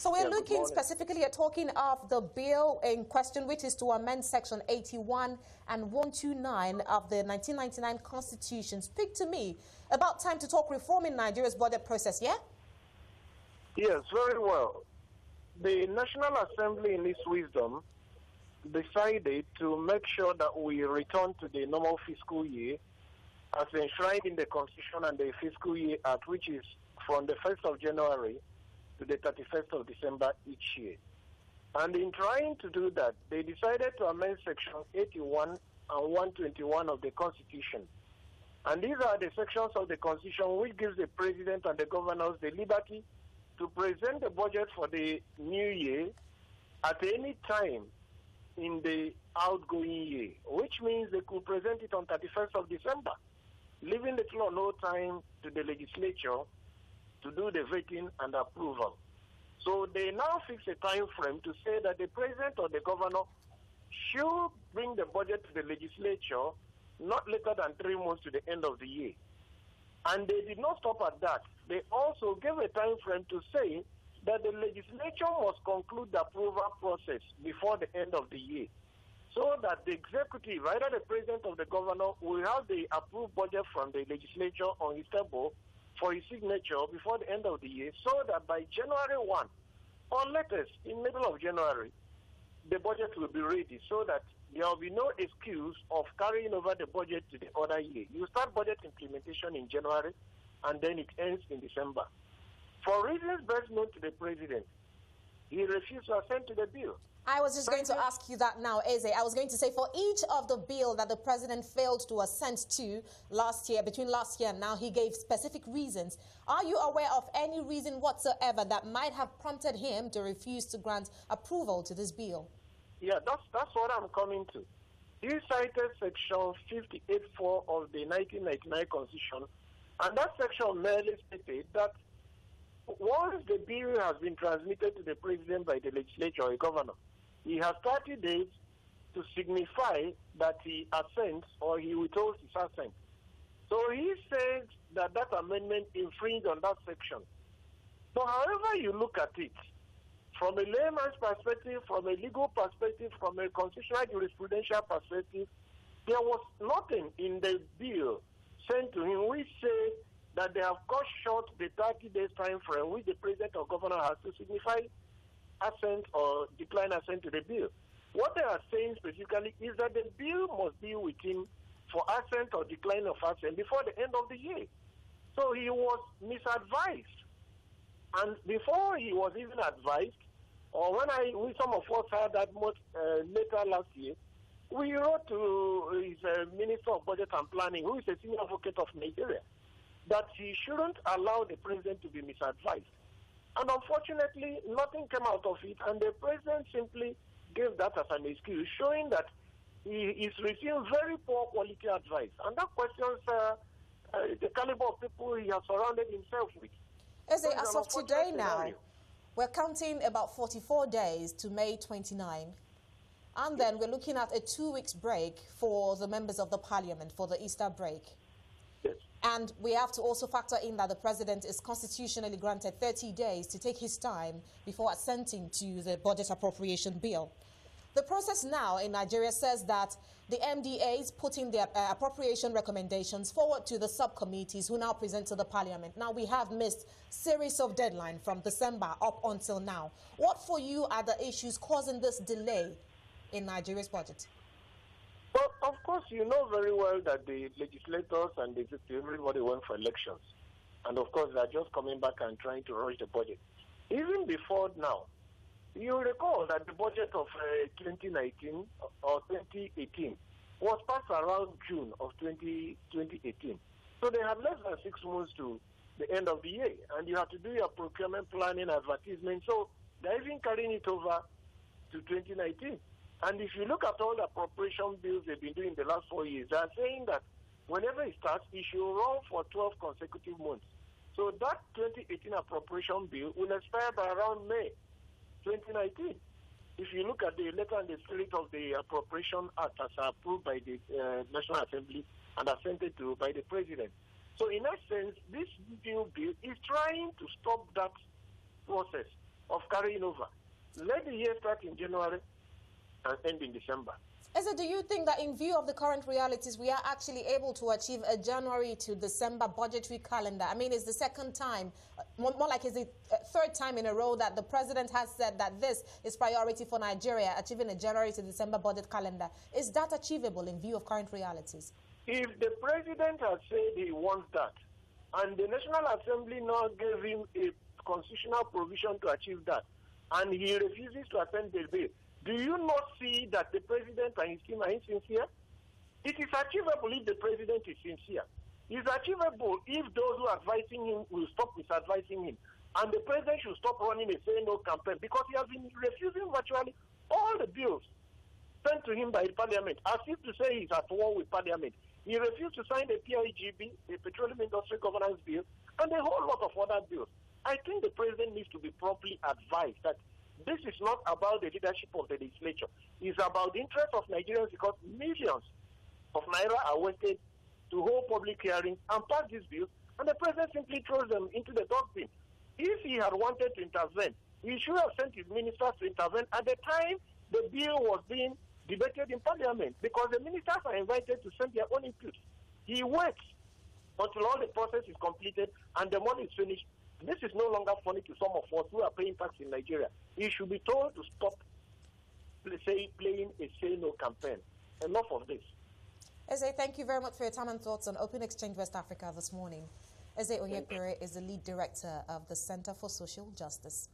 So we're looking specifically at talking of the bill in question, which is to amend Section 81 and 129 of the 1999 Constitution. Speak to me about time to talk reform in Nigeria's budget process, yeah? Yes, very well. The National Assembly, in its wisdom, decided to make sure that we return to the normal fiscal year as enshrined in the Constitution and the Fiscal Year Act, which is from the 1st of January to the 31st of December each year. And in trying to do that, they decided to amend Section 81 and 121 of the Constitution. And these are the sections of the Constitution which gives the President and the governors the liberty to present the budget for the new year at any time in the outgoing year, which means they could present it on 31st of December, leaving little or no time to the legislature to do the vetting and approval. So they now fix a time frame to say that the president or the governor should bring the budget to the legislature not later than 3 months to the end of the year. And they did not stop at that. They also gave a time frame to say that the legislature must conclude the approval process before the end of the year, so that the executive, either the president or the governor, will have the approved budget from the legislature on his table for his signature before the end of the year, so that by January 1, or latest in middle of January, the budget will be ready, so that there will be no excuse of carrying over the budget to the other year. You start budget implementation in January, and then it ends in December. For reasons best known to the president, he refused to assent to the bill. I was just going to ask you that now, Eze. I was going to say, for each of the bill that the president failed to assent to last year, between last year and now, he gave specific reasons. Are you aware of any reason whatsoever that might have prompted him to refuse to grant approval to this bill? Yeah, that's what I'm coming to. He cited Section 58.4 of the 1999 Constitution, and that section merely stated that once the bill has been transmitted to the president by the legislature or a governor, he has 30 days to signify that he assents or he withholds his assent. So he says that that amendment infringed on that section. So however you look at it, from a layman's perspective, from a legal perspective, from a constitutional jurisprudential perspective, there was nothing in the bill sent to him which said that they have cut short the 30 days time frame which the president or governor has to signify assent or decline assent to the bill. What they are saying specifically is that the bill must be with him for assent or decline of assent before the end of the year. So he was misadvised. And before he was even advised, or when some of us heard that much later last year, we wrote to his Minister of Budget and Planning, who is a senior advocate of Nigeria, that he shouldn't allow the president to be misadvised. And unfortunately, nothing came out of it, and the president simply gave that as an excuse, showing that he is receiving very poor quality advice. And that questions the caliber of people he has surrounded himself with. As of today now, we're counting about 44 days to May 29. And then we're looking at a 2 weeks break for the members of the parliament for the Easter break. Yes. And we have to also factor in that the president is constitutionally granted 30 days to take his time before assenting to the budget appropriation bill. The process now in Nigeria says that the MDA is putting their appropriation recommendations forward to the subcommittees who now present to the parliament. Now, we have missed series of deadlines from December up until now. What for you are the issues causing this delay in Nigeria's budget? Well, of course, you know very well that the legislators and the executive, everybody went for elections. And of course, they're just coming back and trying to rush the budget. Even before now, you recall that the budget of 2019 or 2018 was passed around June of 2018. So they have less than 6 months to the end of the year. And you have to do your procurement planning, advertisement. So they're even carrying it over to 2019. And if you look at all the appropriation bills they've been doing the last 4 years, they're saying that whenever it starts, it should run for 12 consecutive months. So that 2018 appropriation bill will expire by around May 2019. If you look at the letter and the spirit of the Appropriation Act as approved by the National Assembly and assented to by the President. So in that sense, this new bill is trying to stop that process. of carrying over. Let the year start in January and end in December. Eze, do you think that in view of the current realities, we are actually able to achieve a January to December budgetary calendar? I mean, it's the second time, more like it's the third time in a row that the president has said that this is priority for Nigeria, achieving a January to December budget calendar. Is that achievable in view of current realities? If the president has said he wants that, and the National Assembly now gave him a constitutional provision to achieve that, and he refuses to attend the bill, do you not see that the president and his team are insincere? It is achievable if the president is sincere. It is achievable if those who are advising him will stop misadvising him. And the president should stop running a say-no campaign, because he has been refusing virtually all the bills sent to him by the parliament, as if to say he's at war with parliament. He refused to sign the PIGB, the Petroleum Industry Governance Bill, and a whole lot of other bills. I think the president needs to be properly advised that this is not about the leadership of the legislature. It's about the interest of Nigerians, because millions of naira are wasted to hold public hearings and pass these bills, and the president simply throws them into the dustbin. If he had wanted to intervene, he should have sent his ministers to intervene at the time the bill was being debated in parliament, because the ministers are invited to send their own inputs. He waits until all the process is completed and the money is finished. This is no longer funny to some of us who are paying tax in Nigeria. He should be told to stop, let's say, playing a say-no campaign. Enough of this. Eze, thank you very much for your time and thoughts on Open Exchange West Africa this morning. Eze Onyekpere is the lead director of the Center for Social Justice.